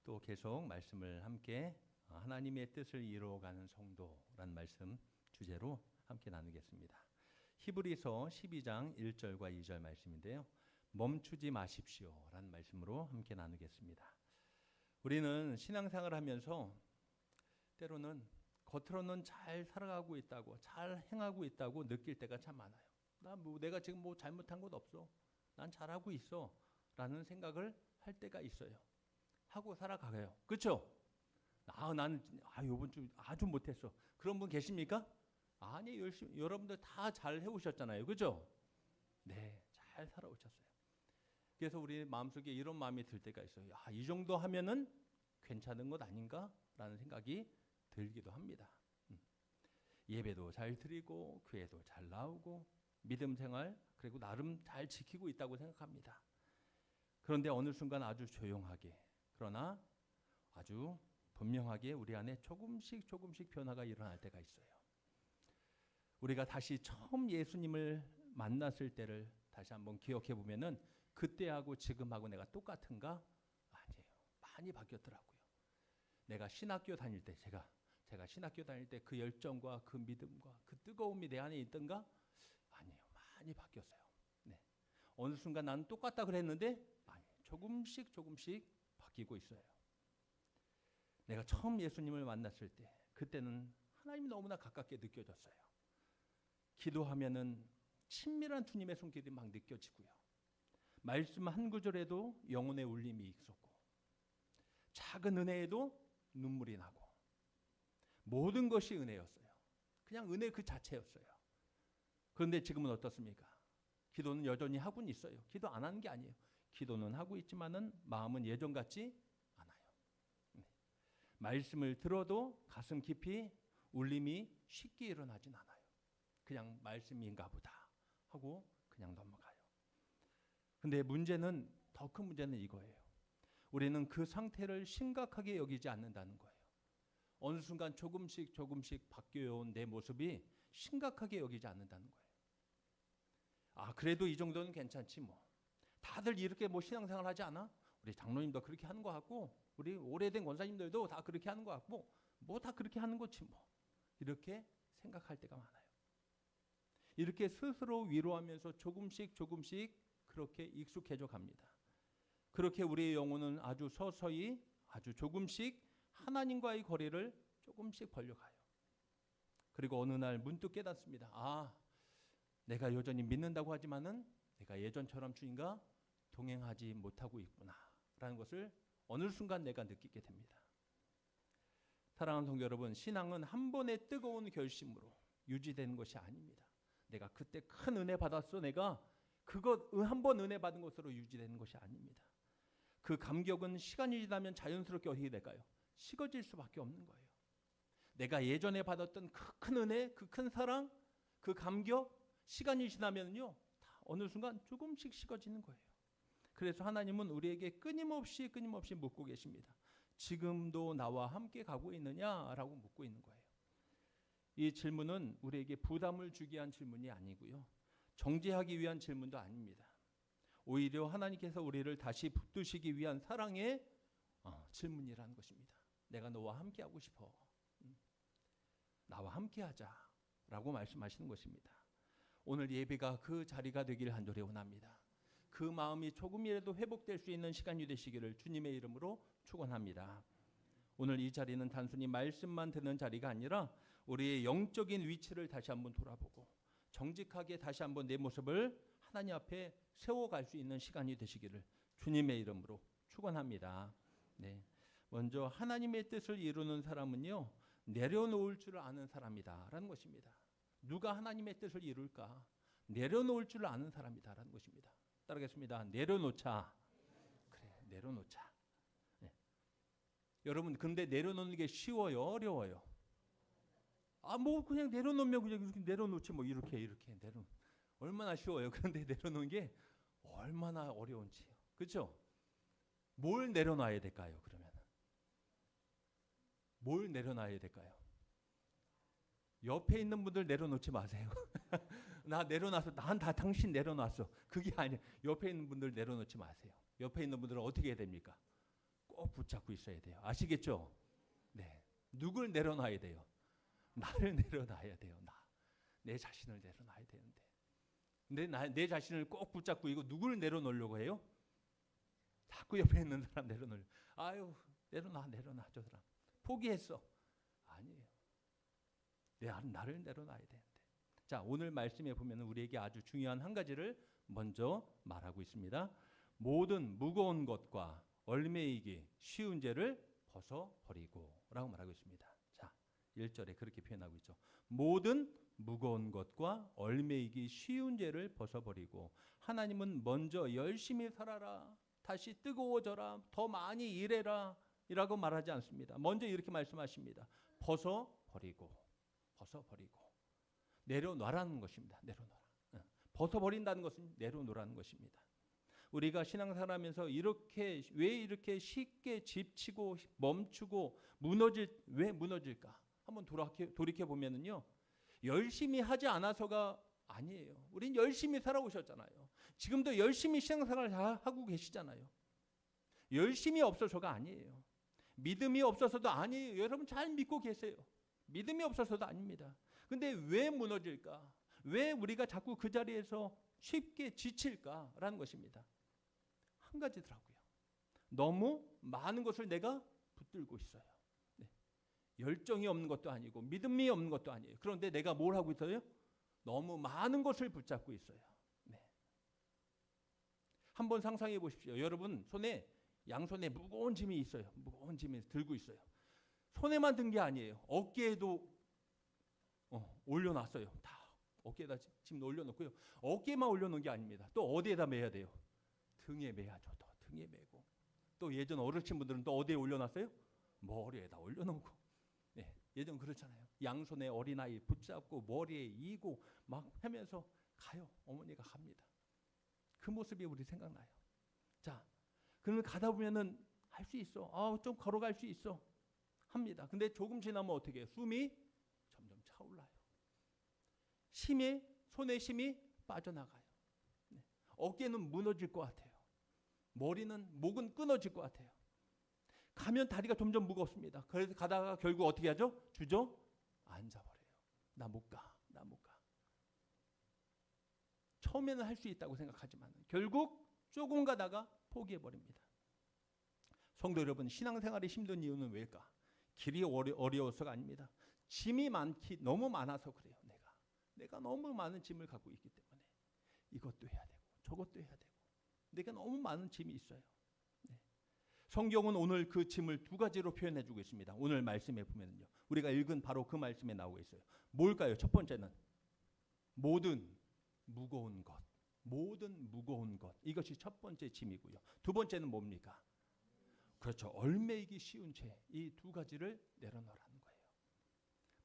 또 계속 말씀을 함께 하나님의 뜻을 이루어가는 성도라는 말씀 주제로 함께 나누겠습니다. 히브리서 12장 1절과 2절 말씀인데요. 멈추지 마십시오 라는 말씀으로 함께 나누겠습니다. 우리는 신앙생활을 하면서 때로는 겉으로는 잘 살아가고 있다고, 잘 행하고 있다고 느낄 때가 참 많아요. 내가 지금 잘못한 것 없어. 난 잘하고 있어. 라는 생각을 할 때가 있어요. 하고 살아가요. 그렇죠? 나는 이번 주 아주 못했어. 그런 분 계십니까? 아니, 열심히 여러분들 다 잘 해오셨잖아요. 그렇죠? 네, 잘 살아오셨어요. 그래서 우리 마음속에 이런 마음이 들 때가 있어요. 이 정도 하면은 괜찮은 것 아닌가라는 생각이 들기도 합니다. 예배도 잘 드리고 교회도 잘 나오고 믿음 생활 그리고 나름 잘 지키고 있다고 생각합니다. 그런데 어느 순간 아주 조용하게 그러나 아주 분명하게 우리 안에 조금씩 변화가 일어날 때가 있어요. 우리가 다시 처음 예수님을 만났을 때를 다시 한번 기억해 보면은 그때하고 지금하고 내가 똑같은가? 아니에요. 많이 바뀌었더라고요. 내가 신학교 다닐 때 제가 신학교 다닐 때 그 열정과 그 믿음과 그 뜨거움이 내 안에 있던가? 아니에요. 많이 바뀌었어요. 네. 어느 순간 나는 똑같다 그랬는데 아니, 조금씩 바뀌고 있어요. 내가 처음 예수님을 만났을 때 그때는 하나님이 너무나 가깝게 느껴졌어요. 기도하면은 친밀한 주님의 손길이 막 느껴지고요. 말씀 한 구절에도 영혼의 울림이 있었고 작은 은혜에도 눈물이 나고 모든 것이 은혜였어요. 그냥 은혜 그 자체였어요. 그런데 지금은 어떻습니까? 기도는 여전히 하고는 있어요. 기도 안 하는 게 아니에요. 기도는 하고 있지만은 마음은 예전 같지 않아요. 네. 말씀을 들어도 가슴 깊이 울림이 쉽게 일어나진 않아요. 그냥 말씀인가 보다 하고 그냥 넘어가요. 근데 문제는 더 큰 문제는 이거예요. 우리는 그 상태를 심각하게 여기지 않는다는 거예요. 어느 순간 조금씩 바뀌어온 내 모습이 심각하게 여기지 않는다는 거예요. 그래도 이 정도는 괜찮지 뭐. 다들 이렇게 신앙생활 하지 않아? 우리 장로님도 그렇게 하는 것 같고 우리 오래된 권사님들도 다 그렇게 하는 것 같고 다 그렇게 하는 거지 뭐. 이렇게 생각할 때가 많아요. 이렇게 스스로 위로하면서 조금씩 그렇게 익숙해져 갑니다. 그렇게 우리의 영혼은 아주 서서히 아주 조금씩 하나님과의 거리를 조금씩 벌려가요. 그리고 어느 날 문득 깨닫습니다. 내가 여전히 믿는다고 하지만은 내가 예전처럼 주님과 동행하지 못하고 있구나라는 것을 어느 순간 내가 느끼게 됩니다. 사랑하는 성도 여러분, 신앙은 한 번의 뜨거운 결심으로 유지되는 것이 아닙니다. 내가 그때 큰 은혜 받았어. 내가 그것 한 번 은혜 받은 것으로 유지되는 것이 아닙니다. 그 감격은 시간이 지나면 자연스럽게 어떻게 될까요? 식어질 수밖에 없는 거예요. 내가 예전에 받았던 그 큰 은혜, 그 큰 사랑, 그 감격, 시간이 지나면요, 다 어느 순간 조금씩 식어지는 거예요. 그래서 하나님은 우리에게 끊임없이 묻고 계십니다. 지금도 나와 함께 가고 있느냐라고 묻고 있는 거예요. 이 질문은 우리에게 부담을 주기 위한 질문이 아니고요. 정죄하기 위한 질문도 아닙니다. 오히려 하나님께서 우리를 다시 붙드시기 위한 사랑의 질문이라는 것입니다. 내가 너와 함께 하고 싶어. 나와 함께 하자라고 말씀하시는 것입니다. 오늘 예배가 그 자리가 되길 간절히 원합니다. 그 마음이 조금이라도 회복될 수 있는 시간이 되시기를 주님의 이름으로 축원합니다. 오늘 이 자리는 단순히 말씀만 듣는 자리가 아니라 우리의 영적인 위치를 다시 한번 돌아보고 정직하게 다시 한번 내 모습을 하나님 앞에 세워갈 수 있는 시간이 되시기를 주님의 이름으로 축원합니다. 네. 먼저 하나님의 뜻을 이루는 사람은요, 내려놓을 줄 아는 사람이다라는 것입니다. 누가 하나님의 뜻을 이룰까? 내려놓을 줄 아는 사람이다라는 것입니다. 따르겠습니다. 내려놓자. 그래, 내려놓자. 네. 여러분, 근데 내려놓는 게 쉬워요, 어려워요? 그냥 내려놓으면 그냥 이렇게 내려놓지 이렇게 내려. 얼마나 쉬워요. 그런데 내려놓는 게 얼마나 어려운지요. 그렇죠? 뭘 내려놔야 될까요? 그러면 뭘 내려놔야 될까요? 옆에 있는 분들 내려놓지 마세요. 나 내려놨어. 난 다 당신 내려놨어. 그게 아니에요. 옆에 있는 분들 내려놓지 마세요. 옆에 있는 분들은 어떻게 해야 됩니까? 꼭 붙잡고 있어야 돼요. 아시겠죠? 네. 누굴 내려놔야 돼요? 나를 내려놔야 돼요. 내 자신을 내려놔야 되는데. 근데 내 자신을 꼭 붙잡고 이거 누굴 내려놓으려고 해요? 자꾸 옆에 있는 사람 내려놓으려. 아유, 내려놔 저 사람. 포기했어. 아니에요. 나를 내려놔야 되는데. 자, 오늘 말씀에 보면 우리에게 아주 중요한 한 가지를 먼저 말하고 있습니다. 모든 무거운 것과 얽매이기 쉬운 죄를 벗어버리고 라고 말하고 있습니다. 자, 1절에 그렇게 표현하고 있죠. 모든 무거운 것과 얽매이기 쉬운 죄를 벗어버리고 하나님은 먼저 열심히 살아라, 다시 뜨거워져라, 더 많이 일해라 이라고 말하지 않습니다. 먼저 이렇게 말씀하십니다. 벗어버리고 내려놔라는 것입니다. 내려놔라. 벗어버린다는 것은 내려놓으라는 것입니다. 우리가 신앙생활하면서 왜 이렇게 쉽게 지치고 멈추고 왜 무너질까? 한번 돌이켜 보면은요, 열심히 하지 않아서가 아니에요. 우린 열심히 살아오셨잖아요. 지금도 열심히 신앙생활을 하고 계시잖아요. 열심이 없어서가 아니에요. 믿음이 없어서도 아니에요. 여러분 잘 믿고 계세요. 믿음이 없어서도 아닙니다. 근데 왜 무너질까? 왜 우리가 자꾸 그 자리에서 쉽게 지칠까라는 것입니다. 한 가지더라고요. 너무 많은 것을 내가 붙들고 있어요. 네. 열정이 없는 것도 아니고 믿음이 없는 것도 아니에요. 그런데 내가 뭘 하고 있어요? 너무 많은 것을 붙잡고 있어요. 네. 한번 상상해 보십시오. 여러분 양손에 무거운 짐이 있어요. 무거운 짐을 들고 있어요. 손에만 든 게 아니에요. 어깨에도 올려놨어요. 다 어깨에다 짐 올려놓고요. 어깨만 올려놓은 게 아닙니다. 또 어디에다 매야 돼요? 등에 매야죠. 또 등에 매고. 또 예전 어르신분들은 또 어디에 올려놨어요? 머리에다 올려놓고. 네, 예전 그렇잖아요. 양손에 어린아이 붙잡고 머리에 이고 막 하면서 가요. 어머니가 갑니다. 그 모습이 우리 생각나요. 자, 그러면 가다 보면은 할 수 있어. 좀 걸어갈 수 있어. 합니다. 근데 조금 지나면 어떻게 해요? 숨이 점점 차올라요. 손에 힘이 빠져나가요. 네. 어깨는 무너질 것 같아요. 목은 끊어질 것 같아요. 가면 다리가 점점 무겁습니다. 그래서 가다가 결국 어떻게 하죠? 앉아버려요. 나 못 가. 처음에는 할 수 있다고 생각하지만 결국 조금 가다가 포기해버립니다. 성도 여러분, 신앙생활이 힘든 이유는 왜일까? 길이 어려워서가 아닙니다. 짐이 너무 많아서 그래요. 내가 너무 많은 짐을 갖고 있기 때문에 이것도 해야 되고 저것도 해야 되고 내가 너무 많은 짐이 있어요. 네. 성경은 오늘 그 짐을 두 가지로 표현해주고 있습니다. 오늘 말씀에 보면요, 우리가 읽은 바로 그 말씀에 나오고 있어요. 뭘까요? 첫 번째는 모든 무거운 것. 이것이 첫 번째 짐이고요. 두 번째는 뭡니까? 그렇죠. 얽매이기 쉬운 죄. 이 두 가지를 내려놓으라는 거예요.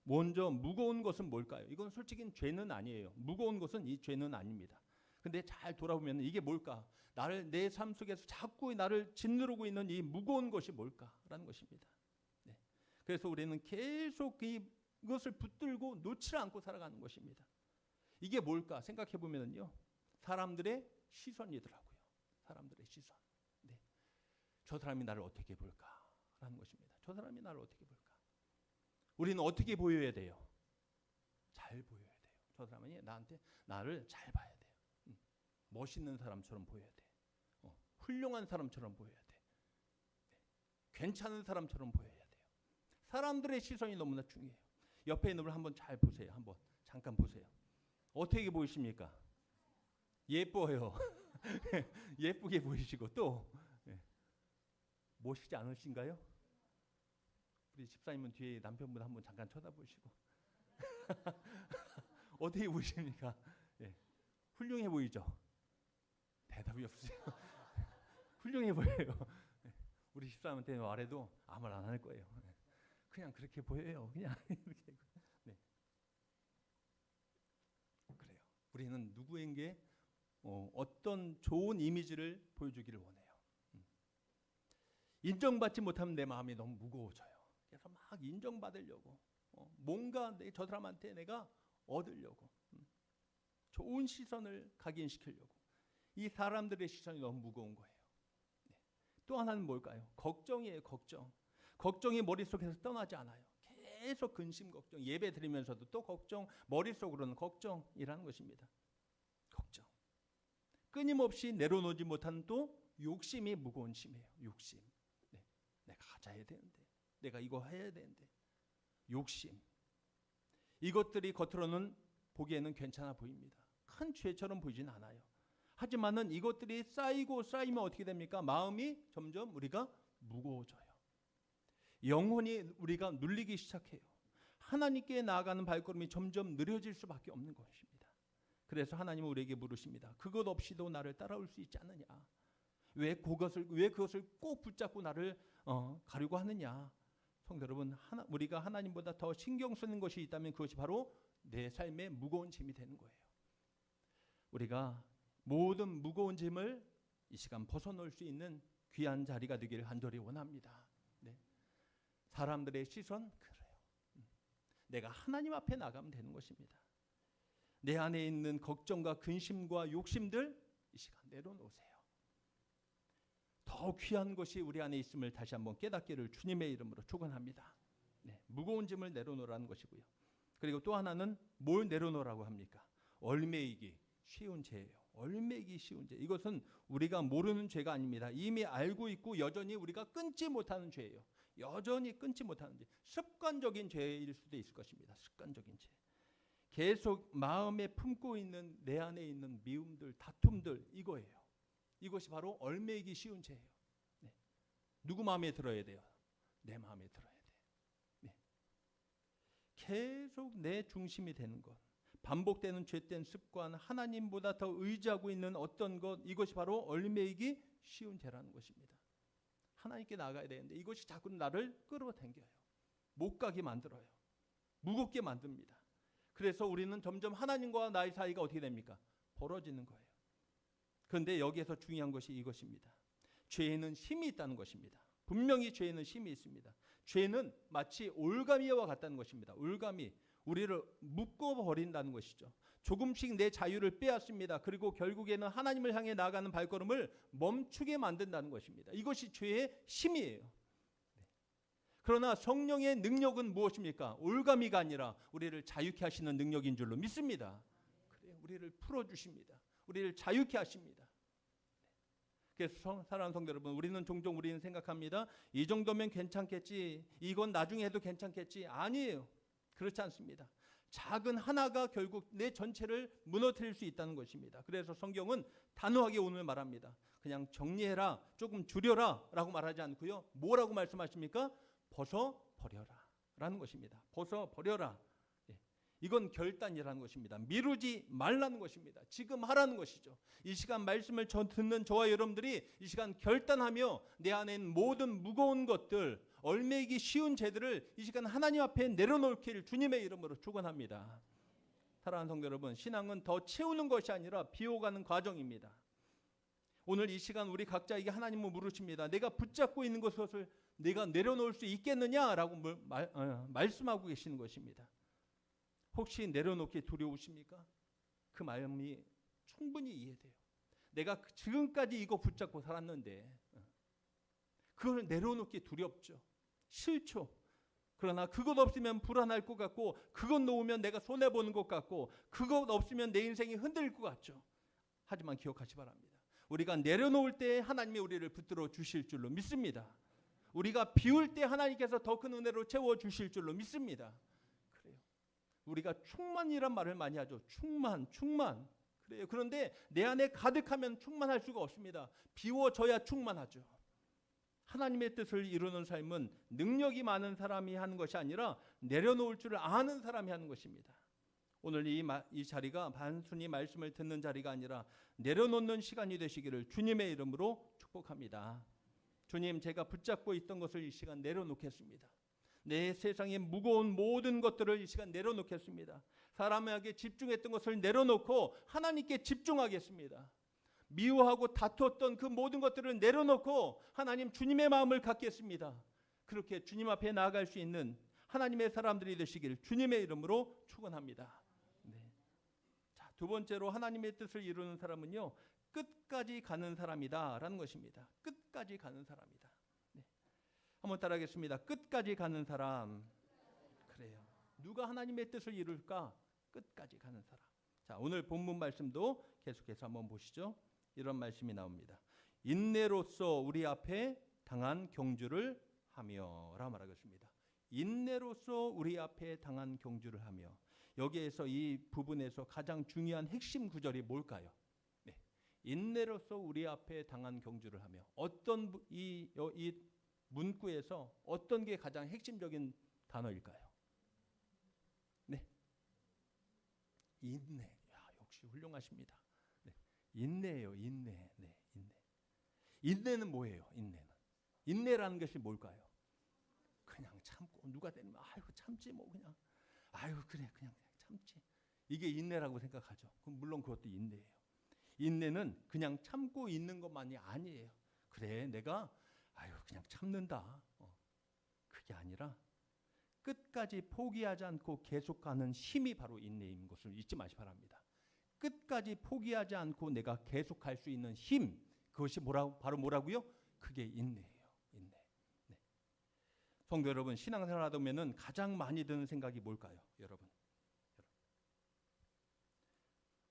먼저 무거운 것은 뭘까요? 이건 솔직히 죄는 아니에요. 무거운 것은 이 죄는 아닙니다. 근데 잘 돌아보면 이게 뭘까? 내 삶 속에서 자꾸 나를 짓누르고 있는 이 무거운 것이 뭘까라는 것입니다. 네. 그래서 우리는 계속 이것을 붙들고 놓지 않고 살아가는 것입니다. 이게 뭘까 생각해 보면요, 사람들의 시선이더라고요. 사람들의 시선. 네. 저 사람이 나를 어떻게 볼까라는 것입니다. 저 사람이 나를 어떻게 볼까? 우리는 어떻게 보여야 돼요? 잘 보여야 돼요. 저 사람이 나를 잘 봐야 돼요. 멋있는 사람처럼 보여야 돼. 훌륭한 사람처럼 보여야 돼. 괜찮은 사람처럼 보여야 돼요. 사람들의 시선이 너무나 중요해요. 옆에 있는 분 한번 잘 보세요. 한번 잠깐 보세요. 어떻게 보이십니까? 예뻐요. 예쁘게 보이시고 또 멋있지 않으신가요? 우리 집사님은 뒤에 남편분 한번 잠깐 쳐다보시고 어떻게 보이십니까? 훌륭해 보이죠? 대답이 없으세요. 훌륭해 보여요. 우리 집사람한테 말해도 아무 말 안 할 거예요. 그냥 그렇게 보여요. 그냥 이렇게. 네. 그래요. 우리는 누구에게 어떤 좋은 이미지를 보여주기를 원해요. 인정받지 못하면 내 마음이 너무 무거워져요. 그래서 막 인정받으려고 뭔가 저 사람한테 내가 얻으려고 좋은 시선을 각인시키려고 이 사람들의 시선이 너무 무거운 거예요. 네. 또 하나는 뭘까요? 걱정이에요. 걱정. 걱정이 머릿속에서 떠나지 않아요. 계속 근심 걱정, 예배 드리면서도 또 걱정, 머릿속으로는 걱정이라는 것입니다. 걱정. 끊임없이 내려놓지 못하는 또 욕심이 무거운 짐이에요. 욕심. 네. 내가 가져야 되는데, 내가 이거 해야 되는데. 욕심. 이것들이 겉으로는 보기에는 괜찮아 보입니다. 큰 죄처럼 보이진 않아요. 하지만은 이것들이 쌓이고 쌓이면 어떻게 됩니까? 마음이 점점 우리가 무거워져요. 영혼이 우리가 눌리기 시작해요. 하나님께 나아가는 발걸음이 점점 느려질 수밖에 없는 것입니다. 그래서 하나님은 우리에게 물으십니다. 그것 없이도 나를 따라올 수 있지 않느냐? 왜 그것을 꼭 붙잡고 나를 가려고 하느냐? 성도 여러분, 우리가 하나님보다 더 신경 쓰는 것이 있다면 그것이 바로 내 삶의 무거운 짐이 되는 거예요. 우리가 모든 무거운 짐을 이 시간 벗어놓을 수 있는 귀한 자리가 되기를 간절히 원합니다. 네. 사람들의 시선 그래요. 내가 하나님 앞에 나가면 되는 것입니다. 내 안에 있는 걱정과 근심과 욕심들 이 시간 내려놓으세요. 더 귀한 것이 우리 안에 있음을 다시 한번 깨닫기를 주님의 이름으로 축원합니다. 네, 무거운 짐을 내려놓으라는 것이고요. 그리고 또 하나는 뭘 내려놓으라고 합니까? 얼매이기 쉬운 죄예요. 얼매이기 쉬운 죄. 이것은 우리가 모르는 죄가 아닙니다. 이미 알고 있고 여전히 우리가 끊지 못하는 죄예요. 여전히 끊지 못하는 죄. 습관적인 죄일 수도 있을 것입니다. 습관적인 죄. 계속 마음에 품고 있는 내 안에 있는 미움들, 다툼들 이거예요. 이것이 바로 얼매이기 쉬운 죄예요. 네. 누구 마음에 들어야 돼요? 내 마음에 들어야 돼요. 네. 계속 내 중심이 되는 것. 반복되는 죄된 습관, 하나님보다 더 의지하고 있는 어떤 것, 이것이 바로 얼매이기 쉬운 죄라는 것입니다. 하나님께 나가야 되는데 이것이 자꾸 나를 끌어당겨요. 못 가게 만들어요. 무겁게 만듭니다. 그래서 우리는 점점 하나님과 나의 사이가 어떻게 됩니까? 벌어지는 거예요. 그런데 여기에서 중요한 것이 이것입니다. 죄에는 힘이 있다는 것입니다. 분명히 죄에는 힘이 있습니다. 죄는 마치 올가미와 같다는 것입니다. 올가미, 우리를 묶어버린다는 것이죠. 조금씩 내 자유를 빼앗습니다. 그리고 결국에는 하나님을 향해 나아가는 발걸음을 멈추게 만든다는 것입니다. 이것이 죄의 힘이에요. 그러나 성령의 능력은 무엇입니까? 올가미가 아니라 우리를 자유케 하시는 능력인 줄로 믿습니다. 그래요. 우리를 풀어주십니다. 우리를 자유케 하십니다. 그래서 사랑하는 성도 여러분, 우리는 종종 생각합니다. 이 정도면 괜찮겠지. 이건 나중에 해도 괜찮겠지. 아니에요. 그렇지 않습니다. 작은 하나가 결국 내 전체를 무너뜨릴 수 있다는 것입니다. 그래서 성경은 단호하게 오늘 말합니다. 그냥 정리해라, 조금 줄여라 라고 말하지 않고요. 뭐라고 말씀하십니까? 벗어버려라 라는 것입니다. 벗어버려라. 이건 결단이라는 것입니다. 미루지 말라는 것입니다. 지금 하라는 것이죠. 이 시간 말씀을 듣는 저와 여러분들이 이 시간 결단하며 내 안에 있는 모든 무거운 것들, 얼매이기 쉬운 죄들을 이 시간 하나님 앞에 내려놓기를 주님의 이름으로 축원합니다. 사랑하는 성도 여러분, 신앙은 더 채우는 것이 아니라 비워가는 과정입니다. 오늘 이 시간 우리 각자에게 하나님은 물으십니다. 내가 붙잡고 있는 것을 내가 내려놓을 수 있겠느냐라고 말씀하고 계시는 것입니다. 혹시 내려놓기 두려우십니까? 그 마음이 충분히 이해돼요. 내가 지금까지 이거 붙잡고 살았는데 그걸 내려놓기 두렵죠. 싫죠. 그러나 그것 없으면 불안할 것 같고, 그것 놓으면 내가 손해보는 것 같고, 그것 없으면 내 인생이 흔들릴 것 같죠. 하지만 기억하시 바랍니다. 우리가 내려놓을 때 하나님이 우리를 붙들어 주실 줄로 믿습니다. 우리가 비울 때 하나님께서 더 큰 은혜로 채워주실 줄로 믿습니다. 그래요. 우리가 충만이란 말을 많이 하죠. 충만. 그래요. 그런데 내 안에 가득하면 충만할 수가 없습니다. 비워져야 충만하죠. 하나님의 뜻을 이루는 삶은 능력이 많은 사람이 하는 것이 아니라 내려놓을 줄 아는 사람이 하는 것입니다. 오늘 이 자리가 단순히 말씀을 듣는 자리가 아니라 내려놓는 시간이 되시기를 주님의 이름으로 축복합니다. 주님, 제가 붙잡고 있던 것을 이 시간 내려놓겠습니다. 내 세상의 무거운 모든 것들을 이 시간 내려놓겠습니다. 사람에게 집중했던 것을 내려놓고 하나님께 집중하겠습니다. 미워하고 다투었던 그 모든 것들을 내려놓고 하나님 주님의 마음을 갖겠습니다. 그렇게 주님 앞에 나아갈 수 있는 하나님의 사람들이 되시길 주님의 이름으로 축원합니다. 네. 자, 두 번째로 하나님의 뜻을 이루는 사람은요, 끝까지 가는 사람이다라는 것입니다. 끝까지 가는 사람이다. 네. 한번 따라하겠습니다. 끝까지 가는 사람. 그래요. 누가 하나님의 뜻을 이룰까? 끝까지 가는 사람. 자, 오늘 본문 말씀도 계속해서 한번 보시죠. 이런 말씀이 나옵니다. 인내로써 우리 앞에 당한 경주를 하며 라고 말하겠습니다. 인내로써 우리 앞에 당한 경주를 하며. 여기에서 이 부분에서 가장 중요한 핵심 구절이 뭘까요? 네. 인내로써 우리 앞에 당한 경주를 하며. 어떤 이 문구에서 어떤 게 가장 핵심적인 단어일까요? 네. 인내. 야, 역시 훌륭하십니다. 네. 인내예요. 인내. 네, 인내. 인내는 뭐예요? 인내라는 것이 뭘까요? 그냥 참고 누가 되면 아이고 참지 뭐 그냥 아이고 그래 그냥 참지. 이게 인내라고 생각하죠. 그럼 물론 그것도 인내예요. 인내는 그냥 참고 있는 것만이 아니에요. 그래 내가 아이고 그냥 참는다. 그게 아니라 끝까지 포기하지 않고 계속가는 힘이 바로 인내인 것을 잊지 마시기 바랍니다. 끝까지 포기하지 않고 내가 계속할 수 있는 힘, 그것이 바로 뭐라고요? 그게 인내예요. 인내. 네. 성도 여러분, 신앙생활 하다 보면은 가장 많이 드는 생각이 뭘까요? 여러분.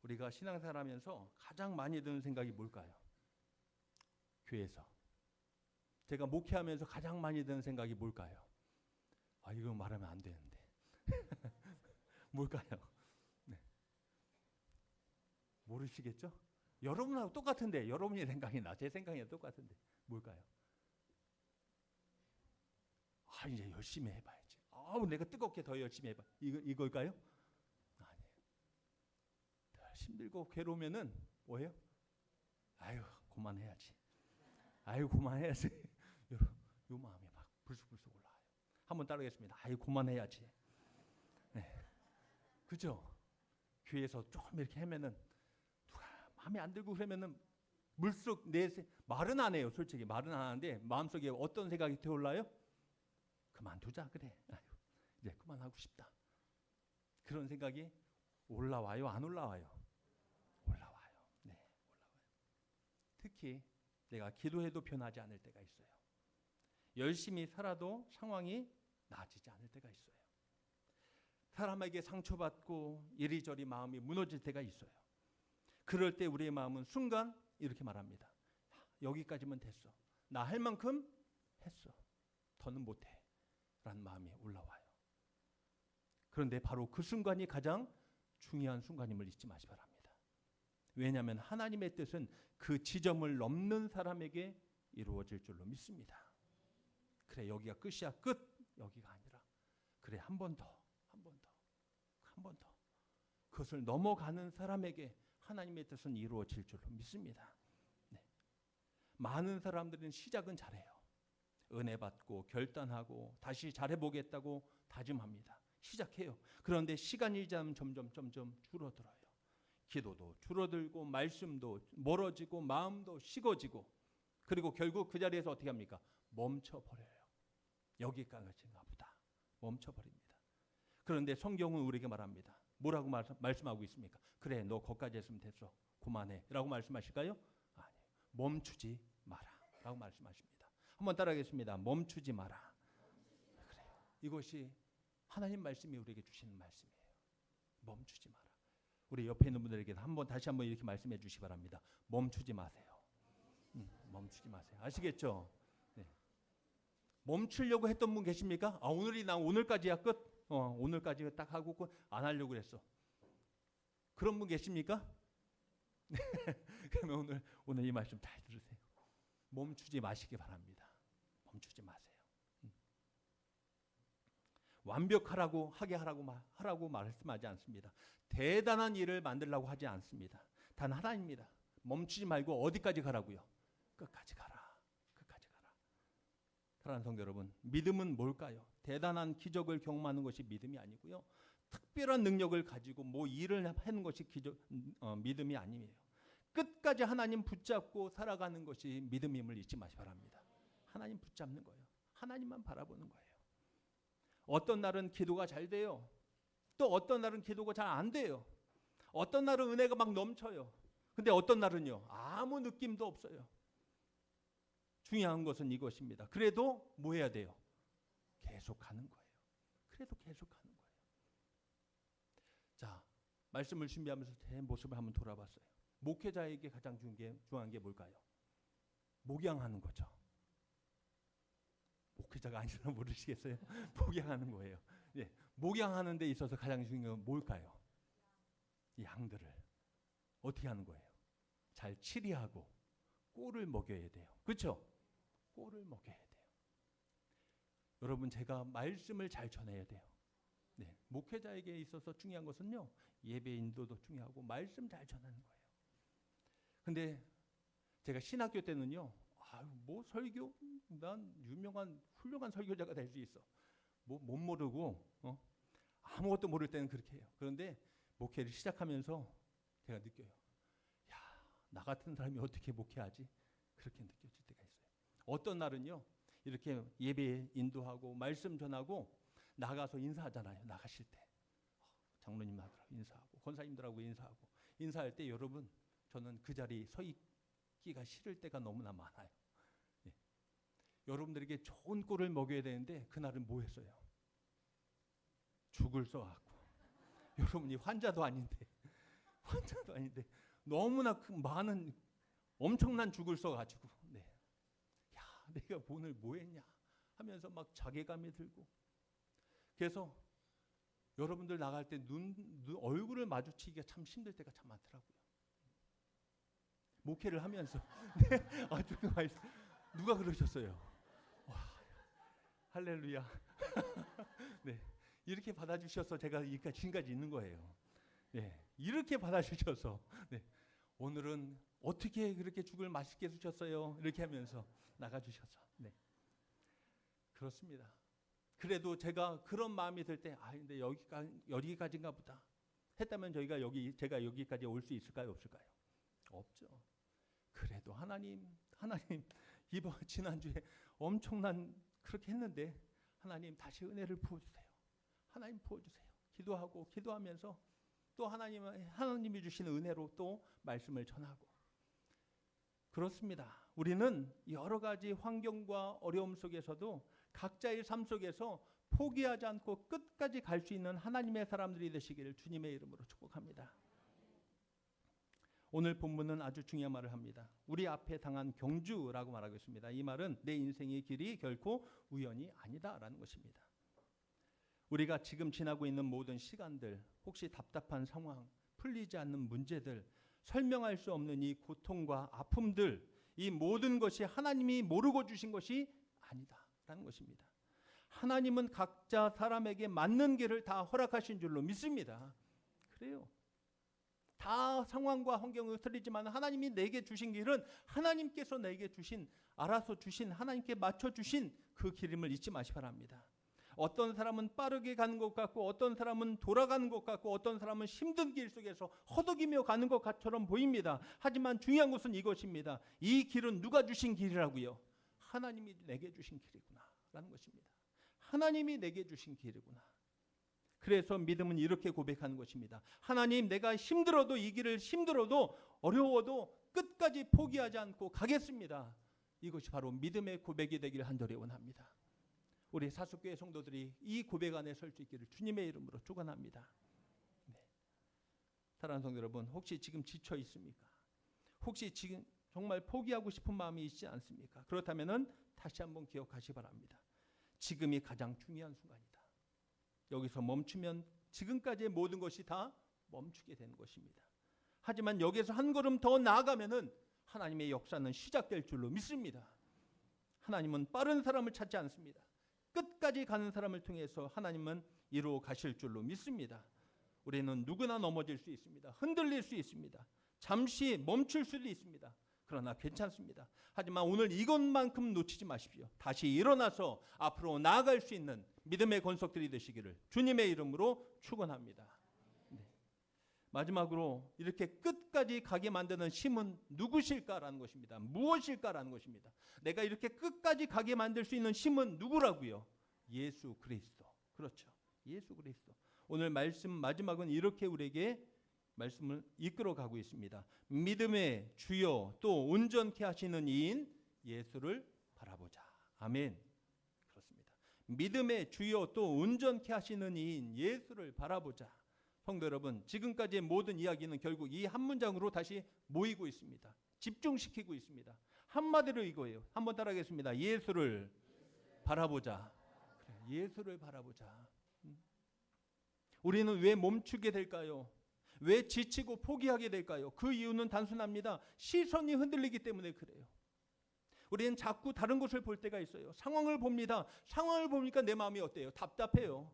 우리가 신앙생활 하면서 가장 많이 드는 생각이 뭘까요? 교회에서. 제가 목회하면서 가장 많이 드는 생각이 뭘까요? 아, 이거 말하면 안 되는데. 뭘까요? 네. 모르시겠죠? 여러분하고 똑같은데, 여러분의 생각이나 제 생각이나 똑같은데 뭘까요? 아, 이제 열심히 해봐야지. 아우, 내가 뜨겁게 더 열심히 해봐. 이걸까요? 아니에요. 힘들고 괴로우면은 뭐예요? 아유, 그만해야지. 아유, 그만해야지. 요 마음이 막 불쑥불쑥 올라와요. 한번 따라하겠습니다. 아유, 그만해야지. 네. 그죠? 교회에서 조금 이렇게 하면은 누가 마음에 안 들고 그러면은 물속 말은 안 해요. 솔직히 말은 안 하는데 마음속에 어떤 생각이 떠올라요? 그만두자 그래. 아유, 이제 그만하고 싶다. 그런 생각이 올라와요? 안 올라와요? 올라와요. 네, 올라와요. 특히 내가 기도해도 변하지 않을 때가 있어요. 열심히 살아도 상황이 나아지지 않을 때가 있어요. 사람에게 상처받고 이리저리 마음이 무너질 때가 있어요. 그럴 때 우리의 마음은 순간 이렇게 말합니다. 여기까지면 됐어. 나 할 만큼 했어. 더는 못해. 라는 마음이 올라와요. 그런데 바로 그 순간이 가장 중요한 순간임을 잊지 마시기 바랍니다. 왜냐하면 하나님의 뜻은 그 지점을 넘는 사람에게 이루어질 줄로 믿습니다. 그래, 여기가 끝이야. 끝. 여기가 아니라 그래, 한 번 더. 그것을 넘어가는 사람에게 하나님의 뜻은 이루어질 줄로 믿습니다. 네. 많은 사람들은 시작은 잘해요. 은혜 받고 결단하고 다시 잘해보겠다고 다짐합니다. 시작해요. 그런데 시간이 지나면 점점 줄어들어요. 기도도 줄어들고 말씀도 멀어지고 마음도 식어지고 그리고 결국 그 자리에서 어떻게 합니까? 멈춰버려요. 여기까지인가 보다. 멈춰버립니다. 그런데 성경은 우리에게 말합니다. 뭐라고 말씀하고 있습니까? 그래, 너 거기까지 했으면 됐어. 그만해. 라고 말씀하실까요? 아니에요. 멈추지 마라. 라고 말씀하십니다. 한번 따라하겠습니다. 멈추지 마라. 그래요. 이것이 하나님 말씀이 우리에게 주시는 말씀이에요. 멈추지 마라. 우리 옆에 있는 분들에게 다시 한번 이렇게 말씀해 주시기 바랍니다. 멈추지 마세요. 멈추지 마세요. 아시겠죠? 네. 멈추려고 했던 분 계십니까? 오늘까지야 끝. 오늘까지 딱 하고 안 하려고 그랬어. 그런 분 계십니까? 그러면 오늘 이 말씀 잘 들으세요. 멈추지 마시기 바랍니다. 멈추지 마세요. 완벽하라고 하라고 말씀하지 않습니다. 대단한 일을 만들려고 하지 않습니다. 단 하나입니다. 멈추지 말고 어디까지 가라고요? 끝까지 가라. 끝까지 가라. 사랑하는 성도 여러분, 믿음은 뭘까요? 대단한 기적을 경험하는 것이 믿음이 아니고요. 특별한 능력을 가지고 일을 하는 것이 믿음이 아니에요. 끝까지 하나님 붙잡고 살아가는 것이 믿음임을 잊지 마시기 바랍니다. 하나님 붙잡는 거예요. 하나님만 바라보는 거예요. 어떤 날은 기도가 잘 돼요. 또 어떤 날은 기도가 잘 안 돼요. 어떤 날은 은혜가 막 넘쳐요. 근데 어떤 날은요, 아무 느낌도 없어요. 중요한 것은 이것입니다. 그래도 뭐 해야 돼요? 계속 가는 거예요. 그래도 계속 가는 거예요. 자, 말씀을 준비하면서 제 모습을 한번 돌아봤어요. 목회자에게 가장 중요한 게 뭘까요? 목양하는 거죠. 목회자가 아니라 모르시겠어요? 목양하는 거예요. 예, 목양하는 데 있어서 가장 중요한 건 뭘까요? 양들을 어떻게 하는 거예요? 잘 치리하고 꼴을 먹여야 돼요. 그렇죠? 꼴을 먹여야 돼요. 여러분, 제가 말씀을 잘 전해야 돼요. 네, 목회자에게 있어서 중요한 것은요, 예배 인도도 중요하고 말씀 잘 전하는 거예요. 근데 제가 신학교 때는요, 뭐 설교, 난 유명한 훌륭한 설교자가 될 수 있어. 뭐 못 모르고 아무것도 모를 때는 그렇게 해요. 그런데 목회를 시작하면서 제가 느껴요. 야, 나 같은 사람이 어떻게 목회하지? 그렇게 느껴질 때가 있어요. 어떤 날은요, 이렇게 예배 인도하고 말씀 전하고 나가서 인사하잖아요. 나가실 때 장로님하고 인사하고 권사님들하고 인사할 때 여러분, 저는 그 자리에 서 있기가 싫을 때가 너무나 많아요. 예. 여러분들에게 좋은 꼴을 먹여야 되는데 그날은 뭐 했어요? 죽을 써갖고 여러분이 환자도 아닌데 너무나 많은 엄청난 죽을 써가지고 야, 내가 오늘 뭐 했냐 하면서 막 자괴감이 들고, 그래서 여러분들 나갈 때 얼굴을 마주치기가 참 힘들 때가 참 많더라고요. 목회를 하면서 누가 그러셨어요? 와, 할렐루야. 네, 이렇게 받아주셔서 제가 지금까지 있는 거예요. 네, 이렇게 받아주셔서 오늘은 어떻게 그렇게 죽을 맛있게 드셨어요? 이렇게 하면서 나가주셔서 그렇습니다. 그래도 제가 그런 마음이 들 때 근데 여기까지인가 보다 했다면 제가 여기까지 올 수 있을까요? 없을까요? 없죠. 그래도 하나님 이번 지난주에 엄청난 그렇게 했는데 하나님 다시 은혜를 부어주세요. 하나님 부어주세요. 기도하면서 또 하나님이 주시는 은혜로 또 말씀을 전하고, 그렇습니다. 우리는 여러 가지 환경과 어려움 속에서도 각자의 삶 속에서 포기하지 않고 끝까지 갈 수 있는 하나님의 사람들이 되시기를 주님의 이름으로 축복합니다. 오늘 본문은 아주 중요한 말을 합니다. 우리 앞에 당한 경주라고 말하고 있습니다. 이 말은 내 인생의 길이 결코 우연이 아니다라는 것입니다. 우리가 지금 지나고 있는 모든 시간들, 혹시 답답한 상황, 풀리지 않는 문제들, 설명할 수 없는 이 고통과 아픔들, 이 모든 것이 하나님이 모르고 주신 것이 아니다라는 것입니다. 하나님은 각자 사람에게 맞는 길을 다 허락하신 줄로 믿습니다. 그래요. 다 상황과 환경이 틀리지만 하나님이 내게 주신 길은 하나님께서 내게 알아서 주신, 하나님께 맞춰주신 그 길임을 잊지 마시 바랍니다. 어떤 사람은 빠르게 가는 것 같고, 어떤 사람은 돌아가는 것 같고, 어떤 사람은 힘든 길 속에서 허덕이며 가는 것처럼 보입니다. 하지만 중요한 것은 이것입니다. 이 길은 누가 주신 길이라고요? 하나님이 내게 주신 길이구나 라는 것입니다. 하나님이 내게 주신 길이구나. 그래서 믿음은 이렇게 고백하는 것입니다. 하나님, 내가 힘들어도 이 길을 힘들어도 어려워도 끝까지 포기하지 않고 가겠습니다. 이것이 바로 믿음의 고백이 되기를 간절히 원합니다. 우리 사숙교회 성도들이 이 고백 안에 설 수 있기를 주님의 이름으로 축원합니다. 사랑하는 성도 여러분, 혹시 지금 지쳐 있습니까? 혹시 지금 정말 포기하고 싶은 마음이 있지 않습니까? 그렇다면은 다시 한번 기억하시 바랍니다. 지금이 가장 중요한 순간이다. 여기서 멈추면 지금까지의 모든 것이 다 멈추게 되는 것입니다. 하지만 여기서 한 걸음 더 나아가면은 하나님의 역사는 시작될 줄로 믿습니다. 하나님은 빠른 사람을 찾지 않습니다. 끝까지 가는 사람을 통해서 하나님은 이루어 가실 줄로 믿습니다. 우리는 누구나 넘어질 수 있습니다. 흔들릴 수 있습니다. 잠시 멈출 수도 있습니다. 그러나 괜찮습니다. 하지만 오늘 이것만큼 놓치지 마십시오. 다시 일어나서 앞으로 나아갈 수 있는 믿음의 권속들이 되시기를 주님의 이름으로 축원합니다. 마지막으로 이렇게 끝까지 가게 만드는 힘은 누구실까라는 것입니다. 무엇일까라는 것입니다. 내가 이렇게 끝까지 가게 만들 수 있는 힘은 누구라고요? 예수 그리스도. 그렇죠. 예수 그리스도. 오늘 말씀 마지막은 이렇게 우리에게 말씀을 이끌어 가고 있습니다. 믿음의 주요 또 온전케 하시는 이인 예수를 바라보자. 아멘. 그렇습니다. 믿음의 주요 또 온전케 하시는 이인 예수를 바라보자. 성도 여러분, 지금까지의 모든 이야기는 결국 이 한 문장으로 다시 모이고 있습니다. 집중시키고 있습니다. 한마디로 이거예요. 한번 따라하겠습니다. 예수를 바라보자. 그래, 예수를 바라보자. 우리는 왜 멈추게 될까요? 왜 지치고 포기하게 될까요? 그 이유는 단순합니다. 시선이 흔들리기 때문에 그래요. 우리는 자꾸 다른 것을 볼 때가 있어요. 상황을 봅니다. 상황을 보니까 내 마음이 어때요? 답답해요.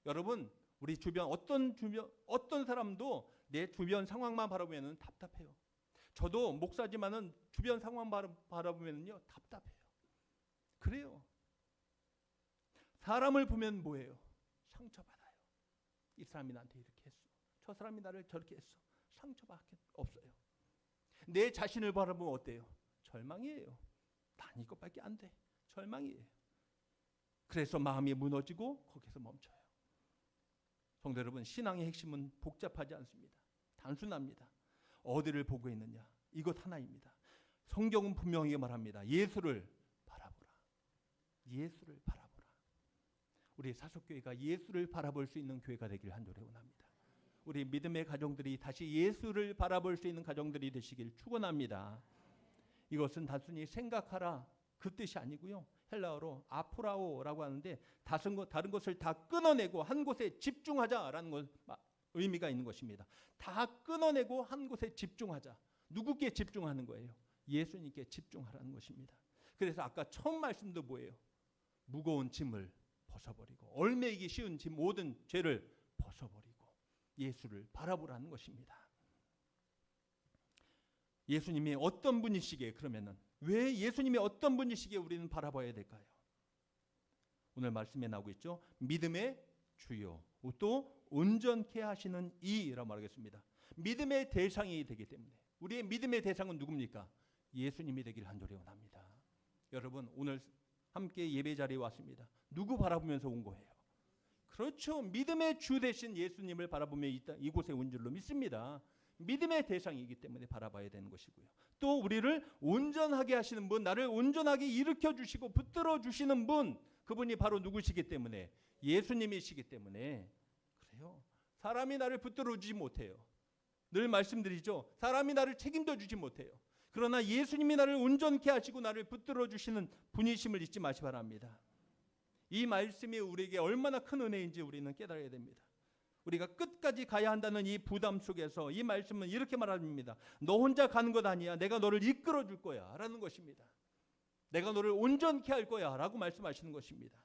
여러분, 우리 주변 어떤 사람도 내 주변 상황만 바라보면 답답해요. 저도 목사지만은 주변 상황 바라보면요 답답해요. 그래요. 사람을 보면 뭐예요? 상처받아요. 이 사람이 나한테 이렇게 했어. 저 사람이 나를 저렇게 했어. 상처밖에 없어요. 내 자신을 바라보면 어때요? 절망이에요. 난 이것밖에 안 돼. 절망이에요. 그래서 마음이 무너지고 거기서 멈춰요. 성도 여러분, 신앙의 핵심은 복잡하지 않습니다. 단순합니다. 어디를 보고 있느냐? 이것 하나입니다. 성경은 분명히 말합니다. 예수를 바라보라. 예수를 바라보라. 우리 사석교회가 예수를 바라볼 수 있는 교회가 되길 간절히 원합니다. 우리 믿음의 가정들이 다시 예수를 바라볼 수 있는 가정들이 되시길 축원합니다. 이것은 단순히 생각하라 그 뜻이 아니고요. 헬라어로 아프라오라고 하는데 다른 것을 다 끊어내고 한 곳에 집중하자라는 의미가 있는 것입니다. 다 끊어내고 한 곳에 집중하자. 누구께 집중하는 거예요? 예수님께 집중하라는 것입니다. 그래서 아까 처음 말씀도 뭐예요? 무거운 짐을 벗어버리고 얽매이기 쉬운 짐 모든 죄를 벗어버리고 예수를 바라보라는 것입니다. 예수님이 어떤 분이시기에 그러면은 왜 예수님이 어떤 분이시기에 우리는 바라봐야 될까요? 오늘 말씀에 나오고 있죠. 믿음의 주요 또 온전케 하시는 이라고 말하겠습니다. 믿음의 대상이 되기 때문에 우리의 믿음의 대상은 누굽니까? 예수님이 되길 간절히 원합니다. 여러분 오늘 함께 예배 자리에 왔습니다. 누구 바라보면서 온 거예요? 그렇죠. 믿음의 주 되신 예수님을 바라보며 이곳에 온 줄로 믿습니다. 믿음의 대상이기 때문에 바라봐야 되는 것이고요. 또 우리를 온전하게 하시는 분, 나를 온전하게 일으켜 주시고 붙들어 주시는 분, 그분이 바로 누구시기 때문에 예수님이시기 때문에 그래요. 사람이 나를 붙들어 주지 못해요. 늘 말씀드리죠. 사람이 나를 책임져 주지 못해요. 그러나 예수님이 나를 온전케 하시고 나를 붙들어 주시는 분이심을 잊지 마시 바랍니다. 이 말씀이 우리에게 얼마나 큰 은혜인지 우리는 깨달아야 됩니다. 우리가 끝까지 가야 한다는 이 부담 속에서 이 말씀은 이렇게 말합니다. 너 혼자 가는 것 아니야. 내가 너를 이끌어 줄 거야 라는 것입니다. 내가 너를 온전케 할 거야 라고 말씀하시는 것입니다.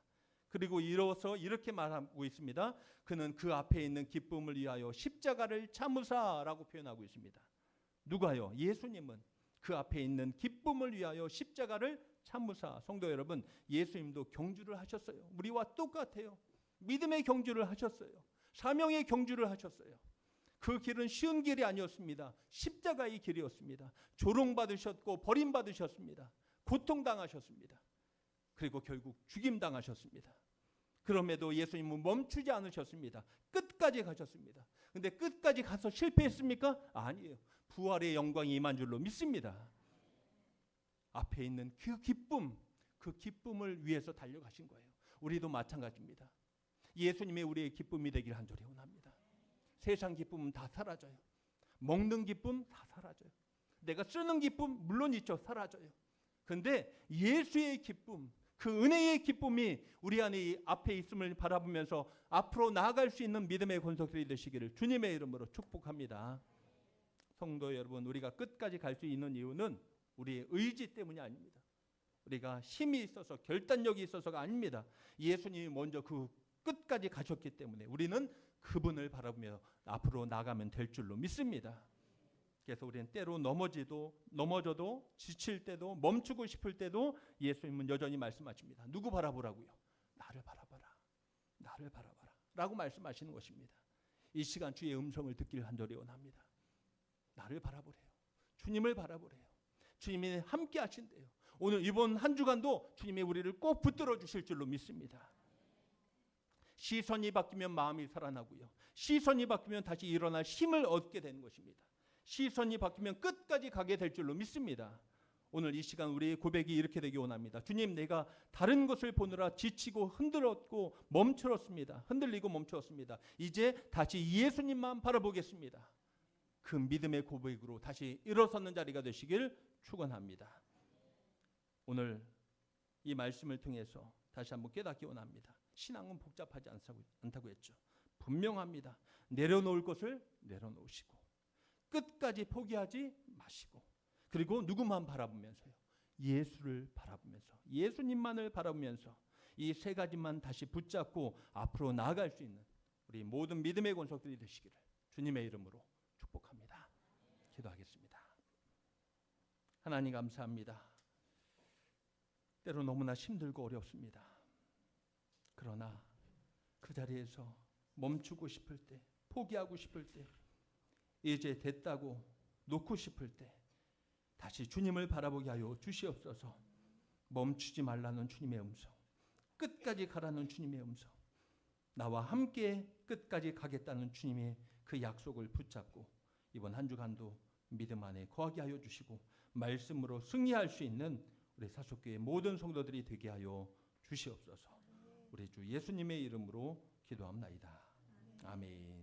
그리고 이어서 이렇게 말하고 있습니다. 그는 그 앞에 있는 기쁨을 위하여 십자가를 참으사라고 표현하고 있습니다. 누가요? 예수님은 그 앞에 있는 기쁨을 위하여 십자가를 참으사. 성도 여러분, 예수님도 경주를 하셨어요. 우리와 똑같아요. 믿음의 경주를 하셨어요. 사명의 경주를 하셨어요. 그 길은 쉬운 길이 아니었습니다. 십자가의 길이었습니다. 조롱받으셨고 버림받으셨습니다. 고통당하셨습니다. 그리고 결국 죽임당하셨습니다. 그럼에도 예수님은 멈추지 않으셨습니다. 끝까지 가셨습니다. 그런데 끝까지 가서 실패했습니까? 아니에요. 부활의 영광이 임한 줄로 믿습니다. 앞에 있는 그 기쁨을 위해서 달려가신 거예요. 우리도 마찬가지입니다. 예수님의 우리의 기쁨이 되길 간절히 원합니다. 세상 기쁨은 다 사라져요. 먹는 기쁨 다 사라져요. 내가 쓰는 기쁨 물론 있죠. 사라져요. 그런데 예수의 기쁨, 그 은혜의 기쁨이 우리 안에 앞에 있음을 바라보면서 앞으로 나아갈 수 있는 믿음의 권속들이 되시기를 주님의 이름으로 축복합니다. 성도 여러분, 우리가 끝까지 갈 수 있는 이유는 우리의 의지 때문이 아닙니다. 우리가 힘이 있어서 결단력이 있어서가 아닙니다. 예수님이 먼저 그 끝까지 가셨기 때문에 우리는 그분을 바라보며 앞으로 나가면 될 줄로 믿습니다. 그래서 우리는 때로 넘어져도 지칠 때도 멈추고 싶을 때도 예수님은 여전히 말씀하십니다. 누구 바라보라고요? 나를 바라봐라. 나를 바라봐라. 라고 말씀하시는 것입니다. 이 시간 주의 음성을 듣길 간절히 원합니다. 나를 바라보래요. 주님을 바라보래요. 주님이 함께 하신대요. 오늘 이번 한 주간도 주님이 우리를 꼭 붙들어 주실 줄로 믿습니다. 시선이 바뀌면 마음이 살아나고요. 시선이 바뀌면 다시 일어날 힘을 얻게 되는 것입니다. 시선이 바뀌면 끝까지 가게 될 줄로 믿습니다. 오늘 이 시간 우리의 고백이 이렇게 되기 원합니다. 주님, 내가 다른 것을 보느라 지치고 흔들었고 멈추었습니다. 흔들리고 멈추었습니다. 이제 다시 예수님만 바라보겠습니다. 그 믿음의 고백으로 다시 일어서는 자리가 되시길 축원합니다. 오늘 이 말씀을 통해서 다시 한번 깨닫기 원합니다. 신앙은 복잡하지 않다고 했죠. 분명합니다. 내려놓을 것을 내려놓으시고 끝까지 포기하지 마시고, 그리고 누구만 바라보면서요? 예수를 바라보면서, 예수님만을 바라보면서 이 세 가지만 다시 붙잡고 앞으로 나아갈 수 있는 우리 모든 믿음의 권속들이 되시기를 주님의 이름으로 축복합니다. 기도하겠습니다. 하나님 감사합니다. 때로 너무나 힘들고 어렵습니다. 그러나 그 자리에서 멈추고 싶을 때, 포기하고 싶을 때, 이제 됐다고 놓고 싶을 때 다시 주님을 바라보게 하여 주시옵소서. 멈추지 말라는 주님의 음성, 끝까지 가라는 주님의 음성, 나와 함께 끝까지 가겠다는 주님의 그 약속을 붙잡고 이번 한 주간도 믿음 안에 거하게 하여 주시고 말씀으로 승리할 수 있는 우리 사속교회 모든 성도들이 되게 하여 주시옵소서. 우리 주 예수님의 이름으로 기도합나이다. 아멘.